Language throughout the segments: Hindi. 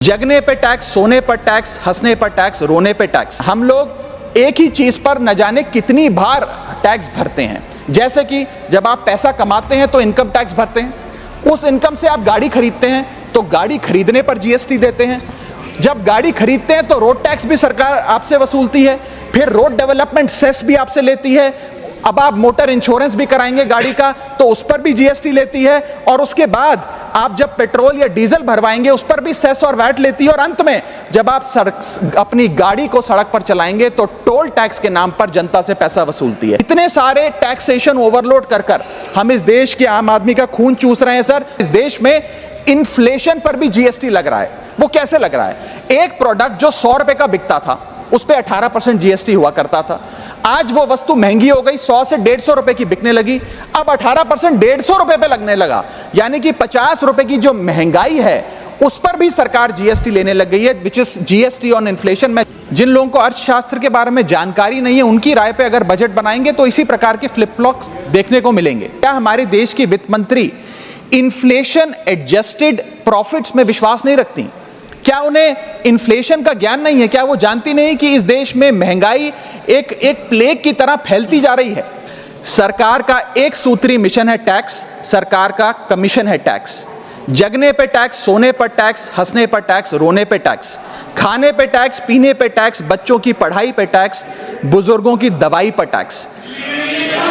जगने पे टैक्स, सोने पर टैक्स, हंसने पर टैक्स, रोने पे टैक्स। हम लोग एक ही चीज पर न जाने कितनी बार टैक्स भरते हैं। जैसे कि जब आप पैसा कमाते हैं तो इनकम टैक्स भरते हैं, उस इनकम से आप गाड़ी खरीदते हैं तो गाड़ी खरीदने पर जीएसटी देते हैं, जब गाड़ी खरीदते हैं तो रोड टैक्स भी सरकार आपसे वसूलती है, फिर रोड डेवलपमेंट सेस भी आपसे लेती है, अब आप मोटर इंश्योरेंस भी कराएंगे गाड़ी का तो उस पर भी जीएसटी लेती है, और उसके बाद आप जब पेट्रोल या डीजल भरवाएंगे उस पर भी सेस और वैट लेती है, और अंत में जब आप अपनी गाड़ी को सड़क पर चलाएंगे तो टोल टैक्स के नाम पर जनता से पैसा वसूलती है। इतने सारे टैक्सेशन ओवरलोड कर हम इस देश के आम आदमी का खून चूस रहे हैं। सर, इस देश में इन्फ्लेशन पर भी जीएसटी लग रहा है। वो कैसे लग रहा है? एक प्रोडक्ट जो 100 रुपए का बिकता था उस पे 18% जीएसटी हुआ करता था, आज वो वस्तु महंगी हो गई, 100 से 150 रुपए की बिकने लगी, अब 18% 150 रुपए पे लगने लगा, यानी कि 50 रुपए की जो महंगाई है उस पर भी सरकार जीएसटी लेने लग गई है, which is GST on inflation. में जिन लोगों को अर्थशास्त्र के बारे में जानकारी नहीं है उनकी राय पे अगर बजट बनाएंगे तो इसी प्रकार के फ्लिप फ्लॉप्स देखने को मिलेंगे। क्या हमारे देश की वित्त मंत्री इन्फ्लेशन एडजस्टेड प्रॉफिट्स में विश्वास नहीं रखती? क्या उन्हें इन्फ्लेशन का ज्ञान नहीं है? क्या वो जानती नहीं कि इस देश में महंगाई एक प्लेग की तरह फैलती जा रही है? सरकार का एक सूत्री मिशन है टैक्स, सरकार का कमीशन है टैक्स। जगने पे टैक्स, सोने पर टैक्स, हंसने पर टैक्स, रोने पे टैक्स, खाने पे टैक्स, पीने पे टैक्स, बच्चों की पढ़ाई पे टैक्स, बुजुर्गों की दवाई पर टैक्स,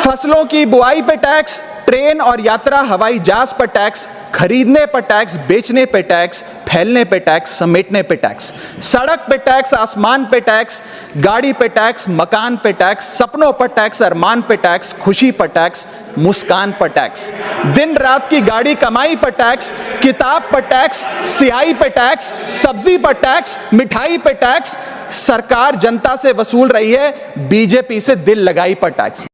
फसलों की बुआई पे टैक्स, ट्रेन और यात्रा हवाई जहाज पर टैक्स, खरीदने पर टैक्स, बेचने पे टैक्स, फैलने पे टैक्स, समेटने पे टैक्स, सड़क पे टैक्स, आसमान पे टैक्स, गाड़ी पे टैक्स, मकान पे टैक्स, सपनों पर टैक्स, अरमान पे टैक्स, खुशी पर टैक्स, मुस्कान पर टैक्स, दिन रात की गाड़ी कमाई पर टैक्स, किताब पर टैक्स, सियाही पे टैक्स, सब्जी पर टैक्स, मिठाई पे टैक्स। सरकार जनता से वसूल रही है बीजेपी से दिल लगाई पर टैक्स।